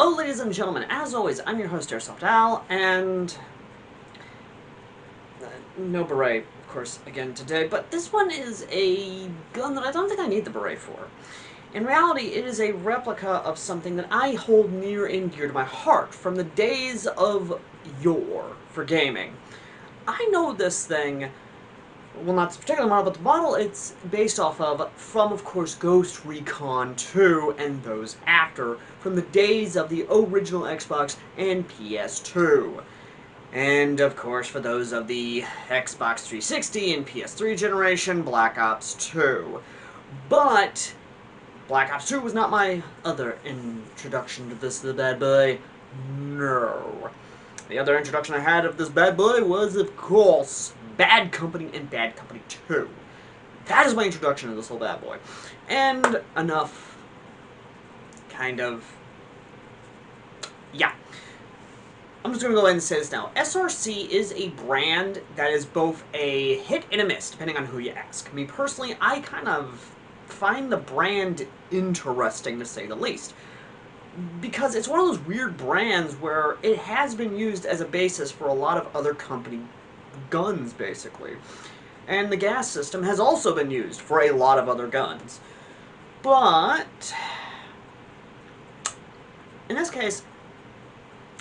Hello, ladies and gentlemen. As always, I'm your host, AirsoftAL, and no beret, of course, again today, but this one is a gun that I don't think I need the beret for. In reality, it is a replica of something that I hold near and dear to my heart from the days of yore for gaming. I know this thing, well, not this particular model, but the model it's based off of from, of course, Ghost Recon 2 and those after, from the days of the original Xbox and PS2. And, of course, for those of the Xbox 360 and PS3 generation, Black Ops 2. But Black Ops 2 was not my other introduction to this bad boy. No. The other introduction I had of this bad boy was, of course, Bad Company and Bad Company 2. That is my introduction to this whole bad boy. And enough, kind of, yeah. I'm just going to go ahead and say this now. SRC is a brand that is both a hit and a miss, depending on who you ask. Me personally, I kind of find the brand interesting, to say the least. Because it's one of those weird brands where it has been used as a basis for a lot of other company guns, basically. And the gas system has also been used for a lot of other guns. But in this case,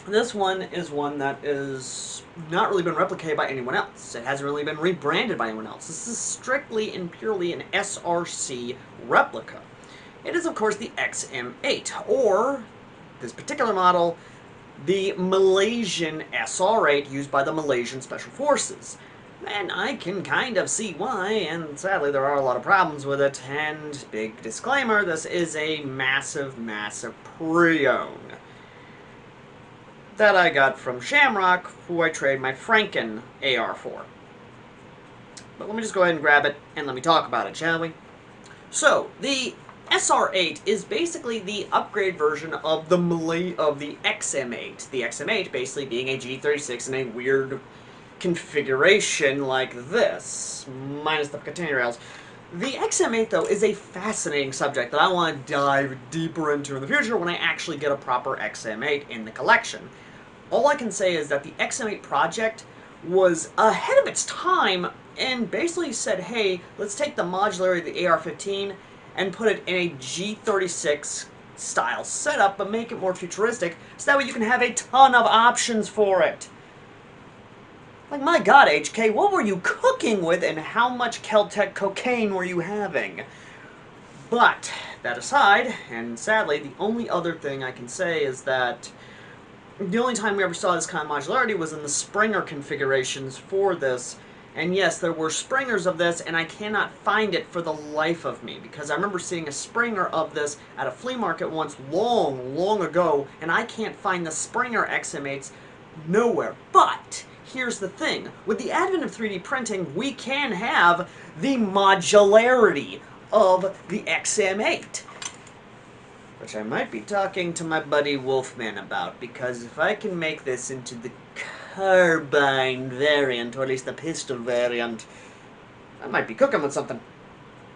this one is one that is not really been replicated by anyone else. It hasn't really been rebranded by anyone else. This is strictly and purely an SRC replica. It is, of course, the XM8, or, this particular model, the Malaysian SR8 used by the Malaysian Special Forces. And I can kind of see why, and sadly there are a lot of problems with it, and big disclaimer, this is a massive, massive pre-owned that I got from Shamrock, who I trade my Franken AR for. But let me just go ahead and grab it, and let me talk about it, shall we? So, the SR8 is basically the upgrade version of the XM8. The XM8 basically being a G36 in a weird configuration like this, minus the container rails. The XM8, though, is a fascinating subject that I want to dive deeper into in the future when I actually get a proper XM8 in the collection. All I can say is that the XM8 project was ahead of its time and basically said, hey, let's take the modularity of the AR-15 and put it in a G36 style setup, but make it more futuristic, so that way you can have a ton of options for it. Like, my god, HK, what were you cooking with, and how much Kel-Tec cocaine were you having? But, that aside, and sadly, the only other thing I can say is that the only time we ever saw this kind of modularity was in the Springer configurations for this. And yes, there were Springers of this, and I cannot find it for the life of me, because I remember seeing a Springer of this at a flea market once long, long ago, and I can't find the Springer XM8s nowhere. But here's the thing. With the advent of 3D printing, we can have the modularity of the XM8. Which I might be talking to my buddy Wolfman about, because if I can make this into the carbine variant, or at least the pistol variant, I might be cooking with something.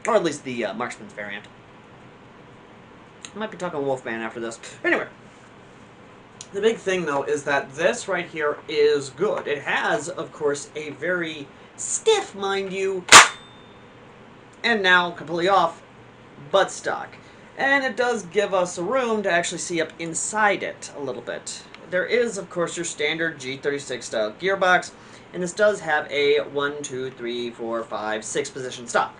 Or at least the marksman's variant. I might be talking Wolfman after this. Anyway, the big thing, though, is that this right here is good. It has, of course, a very stiff, mind you, and now completely off, buttstock. And it does give us a room to actually see up inside it a little bit. There is, of course, your standard G36 style gearbox, and this does have a 1, 2, 3, 4, 5, 6 position stop.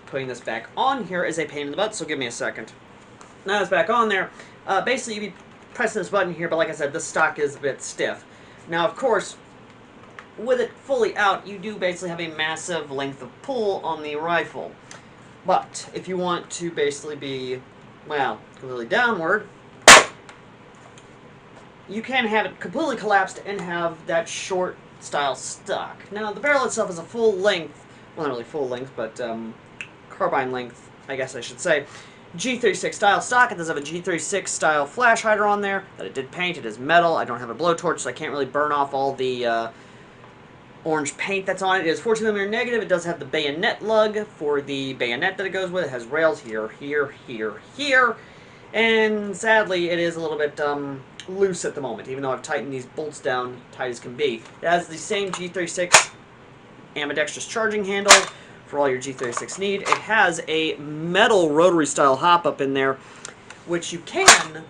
Putting this back on here is a pain in the butt, so give me a second. Now it's back on there. Basically, you'd be pressing this button here, but like I said, this stock is a bit stiff. Now, of course, with it fully out, you do basically have a massive length of pull on the rifle. But if you want to basically be, well, completely downward, you can have it completely collapsed and have that short style stock. Now, the barrel itself is a full length, well, not really full length, but carbine length, I guess I should say, G36 style stock. It does have a G36 style flash hider on there that it did paint. It is metal. I don't have a blowtorch, so I can't really burn off all the orange paint that's on it. It is 14mm negative. It does have the bayonet lug for the bayonet that it goes with. It has rails here, here, here, here. And sadly, it is a little bit loose at the moment, even though I've tightened these bolts down tight as can be. It has the same G36 ambidextrous charging handle for all your G36 need. It has a metal rotary style hop up in there, which you can,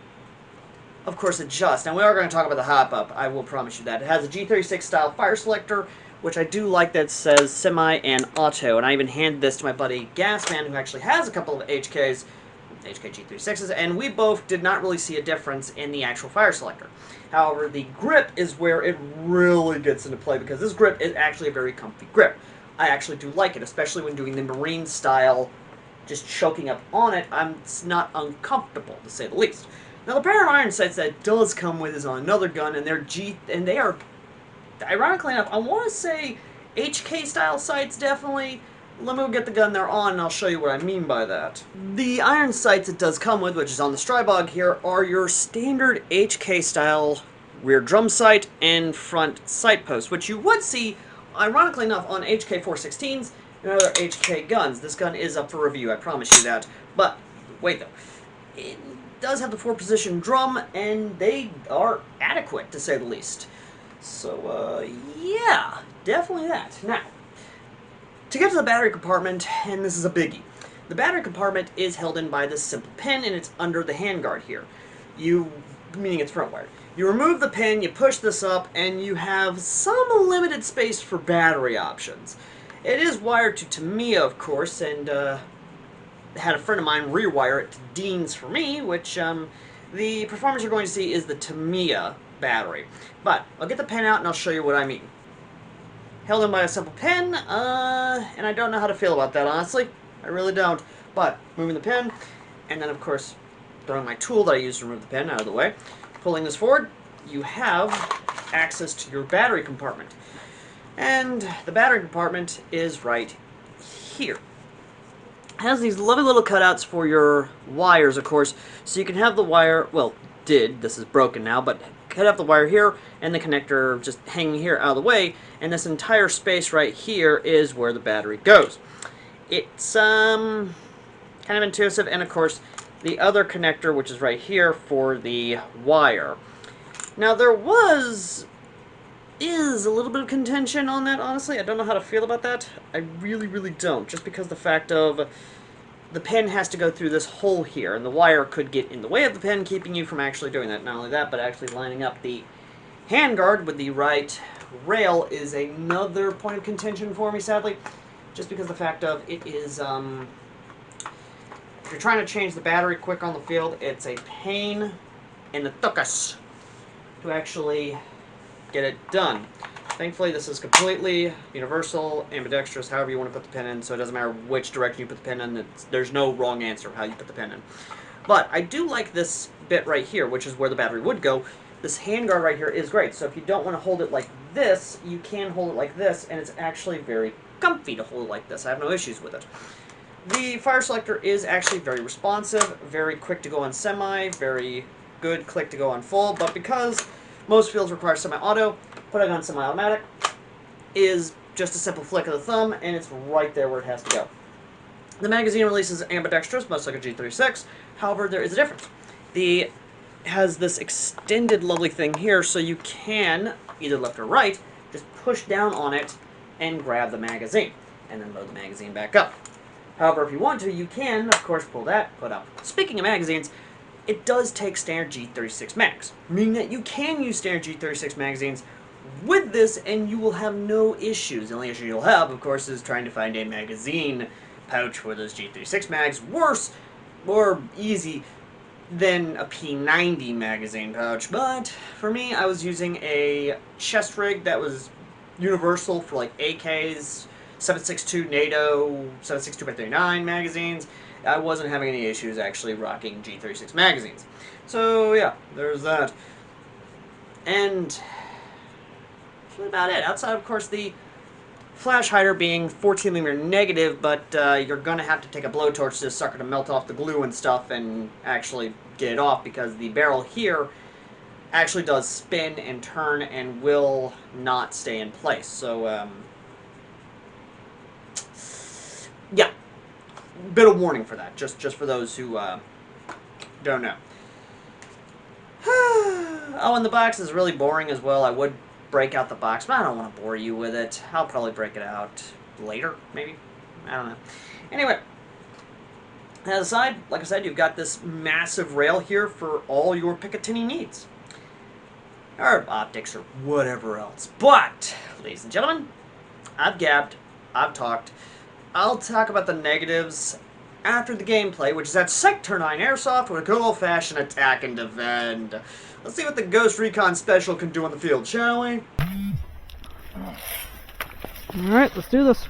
of course, adjust. Now, we are going to talk about the hop up, I will promise you that. It has a G36 style fire selector, which I do like that says semi and auto. And I even handed this to my buddy Gasman, who actually has a couple of HK G36s, and we both did not really see a difference in the actual fire selector. However, the grip is where it really gets into play, because this grip is actually a very comfy grip. I actually do like it, especially when doing the marine style, just choking up on it. It's not uncomfortable, to say the least. Now, the pair of iron sights that it does come with is on another gun, and they are, ironically enough, I want to say HK style sights, definitely. Let me get the gun they're on, and I'll show you what I mean by that. The iron sights it does come with, which is on the Strybog here, are your standard HK style rear drum sight and front sight post, which you would see, ironically enough, on HK 416s and other HK guns. This gun is up for review, I promise you that. But, wait though. It does have the 4-position drum, and they are adequate, to say the least. So, yeah, definitely that. Now, to get to the battery compartment, and this is a biggie, the battery compartment is held in by this simple pin, and it's under the handguard here. Meaning it's front wired. You remove the pin, you push this up, and you have some limited space for battery options. It is wired to Tamiya, of course, and had a friend of mine rewire it to Dean's for me, which the performance you're going to see is the Tamiya battery. But I'll get the pin out and I'll show you what I mean. Held in by a simple pin, and I don't know how to feel about that, honestly. I really don't. But moving the pin, and then of course throwing my tool that I used to remove the pin out of the way, pulling this forward, you have access to your battery compartment. And the battery compartment is right here. It has these lovely little cutouts for your wires, of course, so you can have the wire, well, this is broken now, but cut out the wire here, and the connector just hanging here out of the way, and this entire space right here is where the battery goes. It's, kind of intuitive, and of course, the other connector, which is right here, for the wire. Now, is a little bit of contention on that, honestly. I don't know how to feel about that. I really, really don't, just because the fact of the pin has to go through this hole here, and the wire could get in the way of the pin, keeping you from actually doing that. Not only that, but actually lining up the handguard with the right rail is another point of contention for me, sadly, just because the fact of it is, if you're trying to change the battery quick on the field, it's a pain in the tuchus to actually get it done. Thankfully, this is completely universal, ambidextrous, however you want to put the pin in, so it doesn't matter which direction you put the pin in. There's no wrong answer how you put the pin in. But I do like this bit right here, which is where the battery would go. This handguard right here is great, so if you don't want to hold it like this, you can hold it like this, and it's actually very comfy to hold it like this. I have no issues with it. The fire selector is actually very responsive, very quick to go on semi, very good click to go on full, but because most fields require semi-auto, putting on semi-automatic is just a simple flick of the thumb, and it's right there where it has to go. The magazine release is ambidextrous, much like a G36. However, there is a difference. It has this extended lovely thing here, so you can, either left or right, just push down on it and grab the magazine, and then load the magazine back up. However, if you want to, you can, of course, pull that, put up. Speaking of magazines, it does take standard G36 mags, meaning that you can use standard G36 magazines with this, and you will have no issues. The only issue you'll have, of course, is trying to find a magazine pouch for those G36 mags. Worse, more easy than a P90 magazine pouch. But for me, I was using a chest rig that was universal for like AKs, 7.62 NATO, 7.62x39 magazines. I wasn't having any issues actually rocking G36 magazines. So yeah, there's that. And that's really about it. Outside, of course, the flash hider being 14mm negative, but you're going to have to take a blowtorch to this sucker to melt off the glue and stuff and actually get it off, because the barrel here actually does spin and turn and will not stay in place. So, yeah, bit of warning for that, just for those who Don't know. Oh, and the box is really boring as well. I would break out the box, but I don't want to bore you with it. I'll probably break it out later, maybe. I don't know. Anyway, as aside, like I said, you've got this massive rail here for all your Picatinny needs. Or optics or whatever else. But, ladies and gentlemen, I've gabbed, I've talked. I'll talk about the negatives after the gameplay, which is at Sector 9 Airsoft with a good old-fashioned attack and defend. Let's see what the Ghost Recon Special can do on the field, shall we? Alright, let's do this.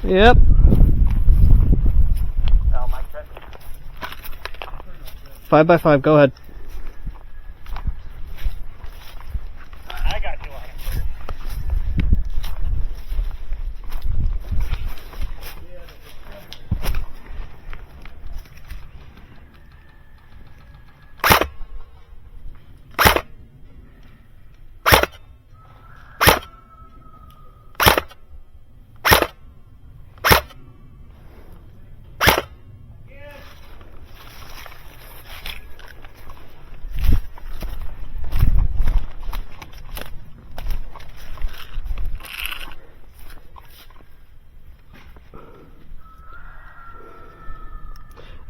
Yep. 5 by 5, go ahead. I got you.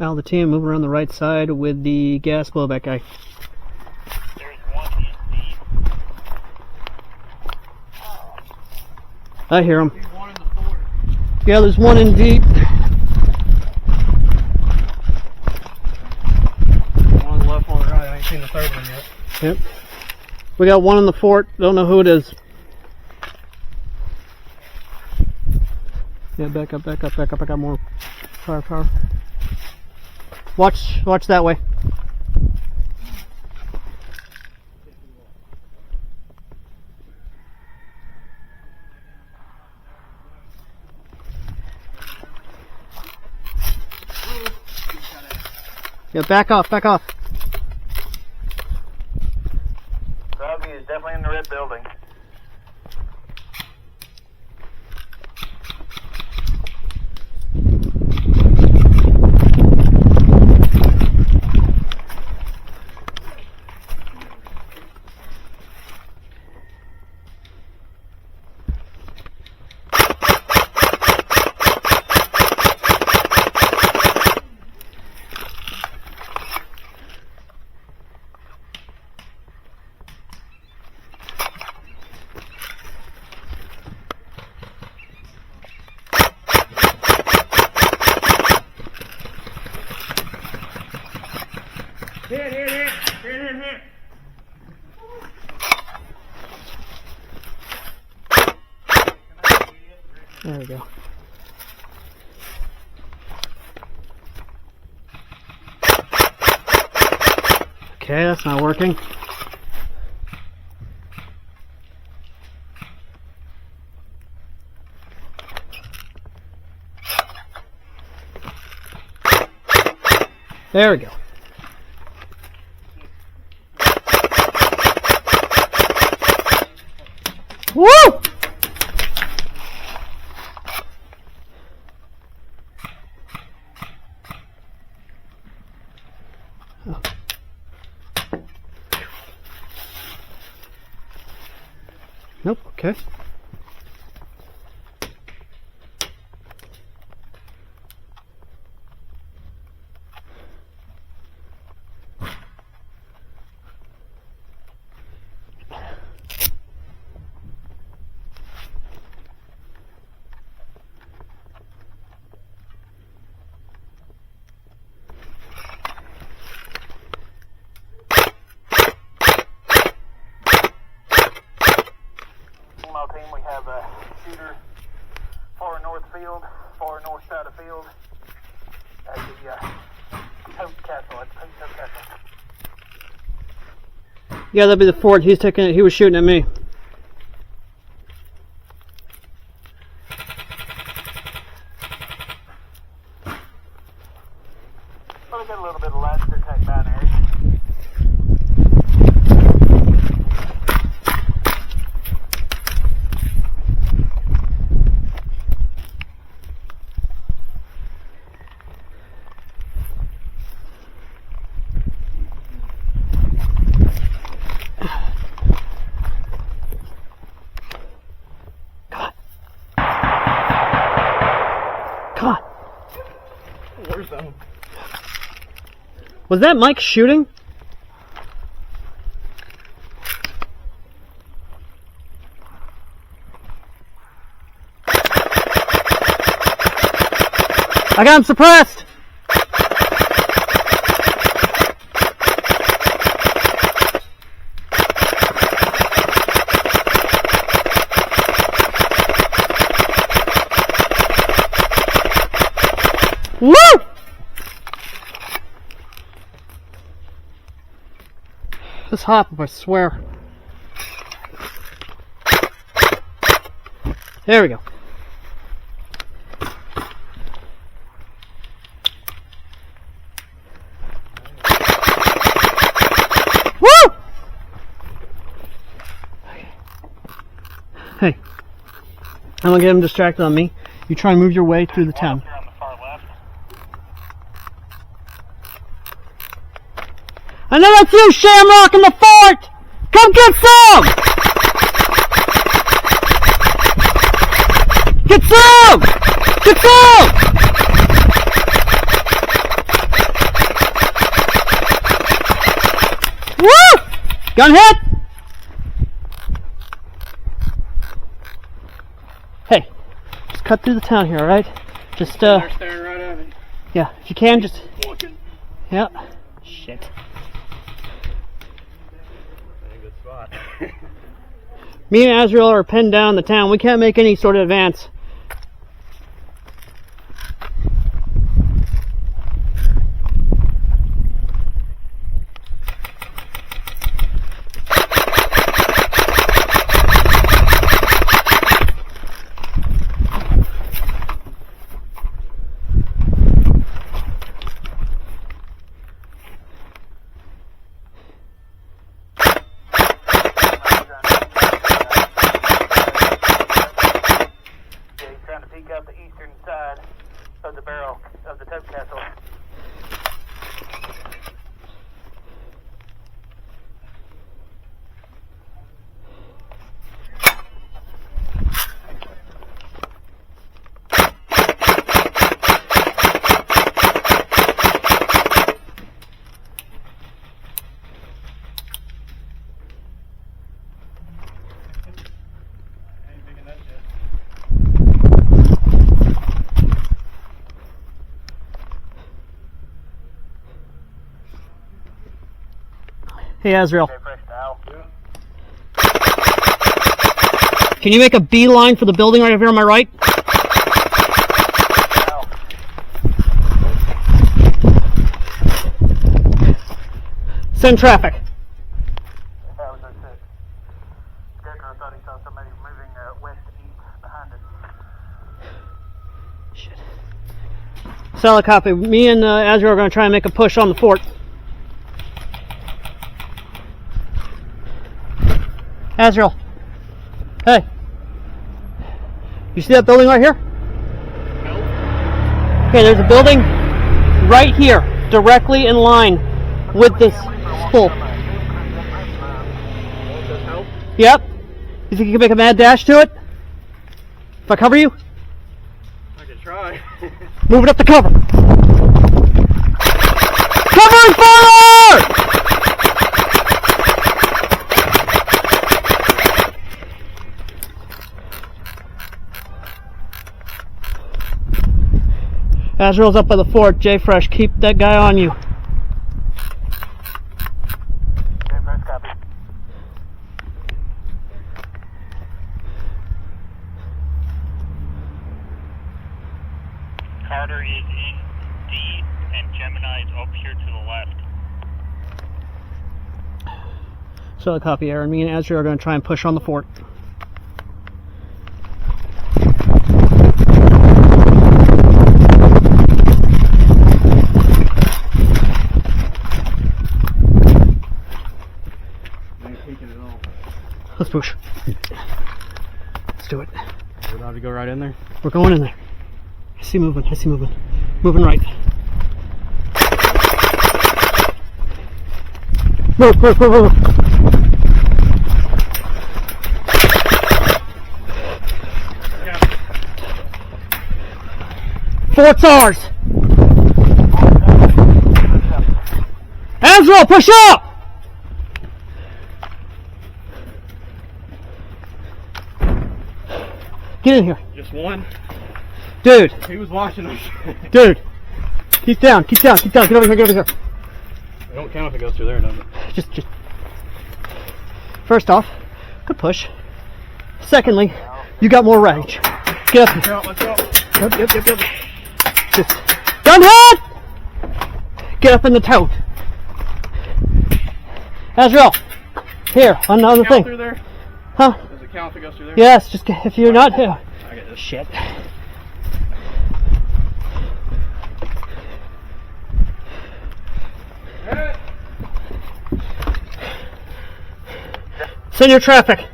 Al, the team moving around the right side with the gas blowback guy. There's one in deep. I hear him. There's one in the fort. Yeah, there's one in deep. One on the left, one on the right. I ain't seen the third one yet. Yep. We got one in the fort. Don't know who it is. Yeah, back up, back up, back up. I got more firepower. Watch that way. Yeah, back off, back off. Crosby is definitely in the red building. Hit. There we go. Okay, that's not working. There we go. Woo! Oh. Nope, okay. Team, we have a shooter far north field, far north side of field at the Tote Castle, at the Pink Tote Castle. Yeah, that'd be the fort. He's taking it. He was shooting at me. Well, we got a little bit of Was that Mike shooting? I got him suppressed! Woo! This hop, I swear. There we go. Woo! Hey, I'm gonna get him distracted on me. You try and move your way through the town. I know that's you, Shamrock in the fort! Come get some! Get some! Get some! Woo! Gun hit! Hey, just cut through the town here, alright? Just, They're staring right at me. yeah, if you can, just... Yeah. Shit. Good spot. Me and Azrael are pinned down in the town. We can't make any sort of advance. Out the eastern side of the barrel of the tote castle. Hey, Azrael. Yeah. Can you make a beeline for the building right over here on my right? Send traffic. That was 06. Scarecrow thought he saw somebody moving west to east behind us. Shit. Solid copy. Me and Azrael are going to try and make a push on the fort. Azrael. Hey. You see that building right here? Okay, there's a building right here, directly in line with this spool. Yep. You think you can make a mad dash to it? If I cover you? I could try. Move it up to cover. Covering fire! Azrael's up by the fort. J Fresh, keep that guy on you. Fresh copy. Carter is in D and Gemini is up here to the left. So a copy, Aaron. Me and Azrael are going to try and push on the fort. Let's push. Let's do it. We're allowed to go right in there? We're going in there. I see moving. I see moving. Moving right. Move, move, move, move. Fort's ours. Azrael, push up! Get in here. Just one. Dude. He was watching us. Dude. Keep down, keep down, keep down. Get over here, get over here. It don't count if it goes through there, does it? Just. First off, good push. Secondly, you got more range. Get up here. Let's go. Yep. Just. Gun head! Get up in the tote. Azrael. Here, another thing. Through there? Huh? Does it count if it goes through there? Yes, just if you're not here. I get this. Shit. Send your traffic.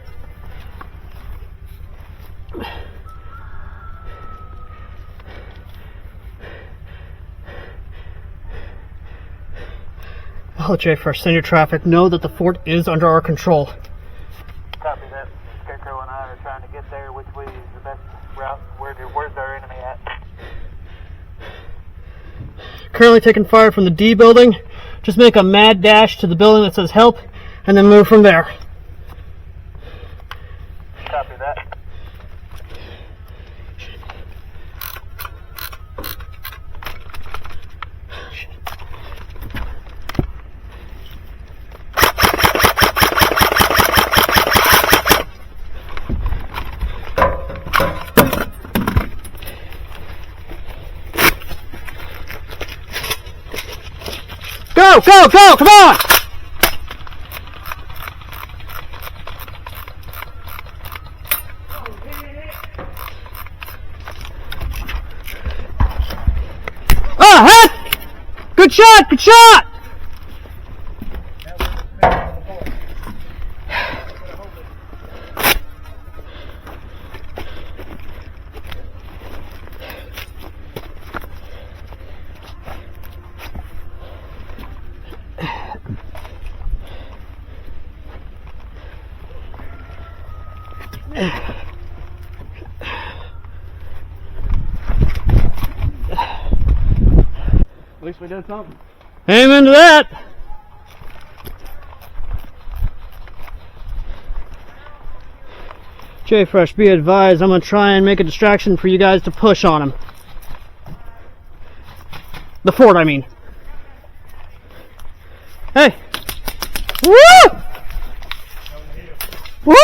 Oh, Jay, first, send your traffic. Know that the fort is under our control. Copy that. Scarecrow and I are trying to get there. Which way is the best route? Where's our enemy at? Currently taking fire from the D building. Just make a mad dash to the building that says help, and then move from there. Copy that. Go, come on! Oh, hit! Good shot, good shot! At least we did something. Amen to that. Jay Fresh, be advised, I'm going to try and make a distraction for you guys to push on him. The fort, I mean. Hey! Woo! Woo!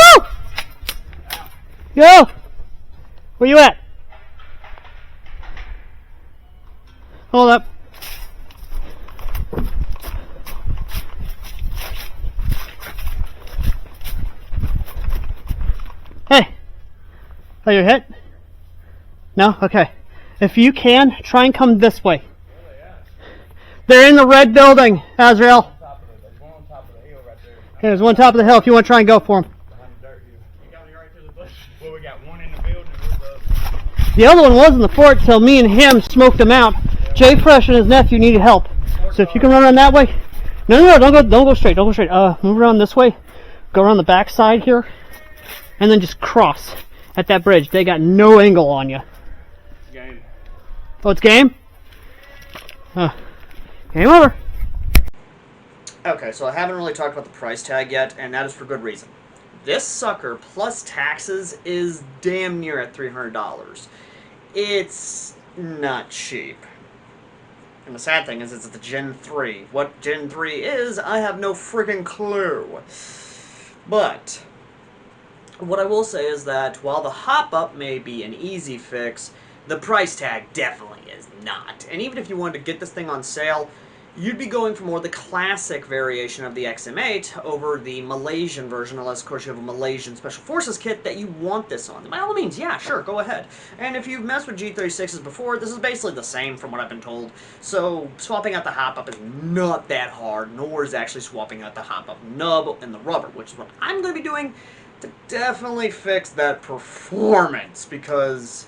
Yo! Where you at? Hold up. Hey! Oh, you're hit? No? Okay. If you can, try and come this way. They're in the red building, Azrael. There's one on top of the hill right there. Okay, there's one top of the hill if you want to try and go for him. Behind the dirt here. You got me right through the bush. Well, we got one in the building. The other one was in the fort till me and him smoked him out. Jay Fresh and his nephew needed help. So if you can run around that way. No, don't go straight. Don't go straight. Move around this way. Go around the back side here. And then just cross at that bridge. They got no angle on you. Game. Oh, it's game? Game over. Okay, so I haven't really talked about the price tag yet, and that is for good reason. This sucker, plus taxes, is damn near at $300. It's not cheap. And the sad thing is, it's the Gen 3. What Gen 3 is, I have no freaking clue. But what I will say is that while the hop-up may be an easy fix, the price tag definitely is not. And even if you wanted to get this thing on sale, you'd be going for more the classic variation of the XM8 over the Malaysian version, unless, of course, you have a Malaysian Special Forces kit that you want this on. By all means, yeah, sure, go ahead. And if you've messed with G36s before, this is basically the same from what I've been told. So swapping out the hop-up is not that hard, nor is actually swapping out the hop-up nub and the rubber, which is what I'm going to be doing to definitely fix that performance, because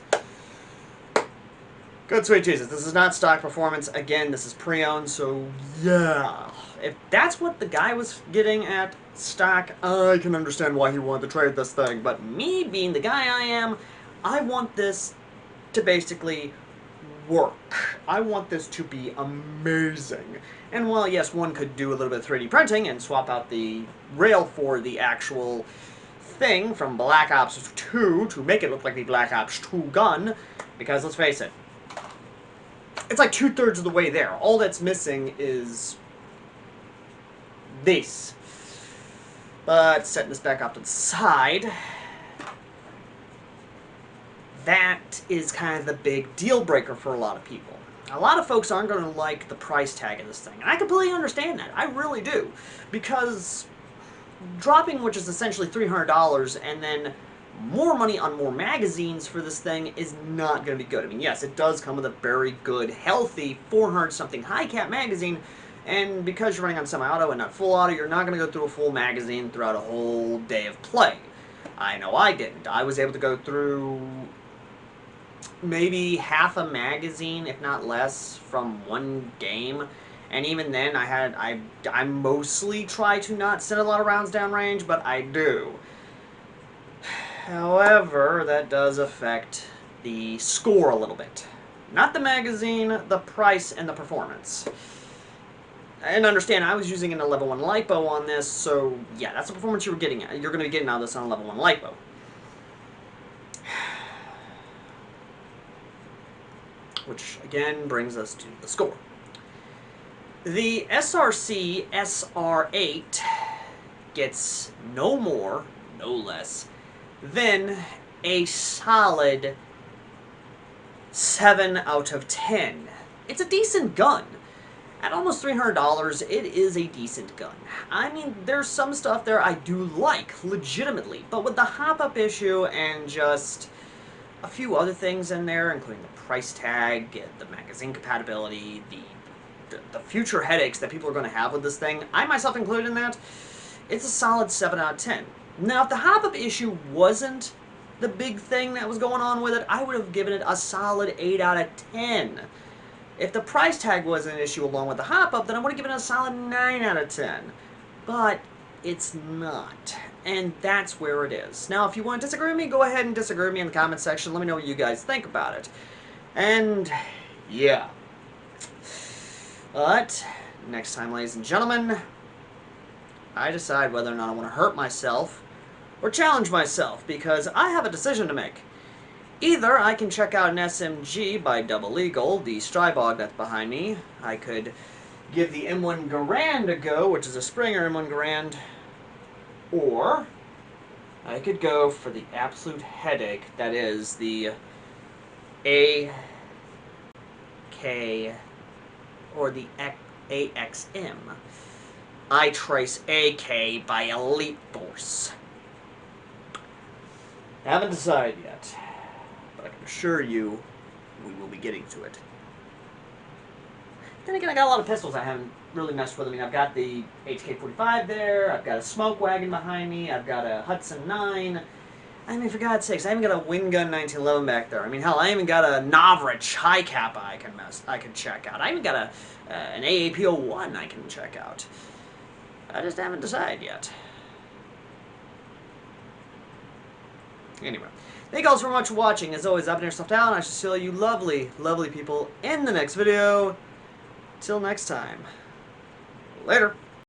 good sweet Jesus, this is not stock performance. Again, this is pre-owned, so yeah. If that's what the guy was getting at stock, I can understand why he wanted to trade this thing. But me, being the guy I am, I want this to basically work. I want this to be amazing. And while, yes, one could do a little bit of 3D printing and swap out the rail for the actual thing from Black Ops 2 to make it look like the Black Ops 2 gun, because let's face it, it's like 2/3 of the way there. All that's missing is this. But setting this back up to the side, that is kind of the big deal breaker for a lot of people. A lot of folks aren't going to like the price tag of this thing, and I completely understand that. I really do. Because dropping, which is essentially $300, and then more money on more magazines for this thing is not going to be good. I mean, yes, it does come with a very good, healthy 400-something high-cap magazine, and because you're running on semi-auto and not full auto, you're not going to go through a full magazine throughout a whole day of play. I know I didn't. I was able to go through maybe half a magazine, if not less, from one game. And even then, I mostly try to not send a lot of rounds downrange, but I do. However, that does affect the score a little bit. Not the magazine, the price, and the performance. And understand, I was using an 11.1 LiPo on this, so yeah, that's the performance you're getting. You're going to be getting out of this on 11.1 LiPo. Which, again, brings us to the score. The SRC SR8 gets no more, no less, than a solid 7 out of 10. It's a decent gun. At almost $300, it is a decent gun. I mean, there's some stuff there I do like, legitimately, but with the hop-up issue and just a few other things in there, including the price tag, the magazine compatibility, the future headaches that people are going to have with this thing, I myself included in that, it's a solid 7 out of 10. Now, if the hop-up issue wasn't the big thing that was going on with it, I would have given it a solid 8 out of 10. If the price tag was an issue along with the hop-up, then I would have given it a solid 9 out of 10. But it's not. And that's where it is. Now, if you want to disagree with me, go ahead and disagree with me in the comment section. Let me know what you guys think about it. And, yeah. But, next time, ladies and gentlemen, I decide whether or not I want to hurt myself or challenge myself, because I have a decision to make. Either I can check out an SMG by Double Eagle, the Strybog that's behind me. I could give the M1 Garand a go, which is a Springer M1 Garand, or I could go for the absolute headache that is the AK or the AXM. iTrace AK by Elite Force. Haven't decided yet, but I can assure you we will be getting to it. Then again, I got a lot of pistols I haven't really messed with. I mean, I've got the HK-45 there, I've got a Smoke Wagon behind me, I've got a Hudson 9. I mean, for God's sakes, I even got a Winggun 1911 back there. I mean, hell, I even got a Novrich High Kappa I can check out. I even got an AAP-01 I can check out. I just haven't decided yet. Anyway, thank you all so much for watching. As always, I've been AirsoftAL, and I shall see all you lovely, lovely people in the next video. Till next time. Later.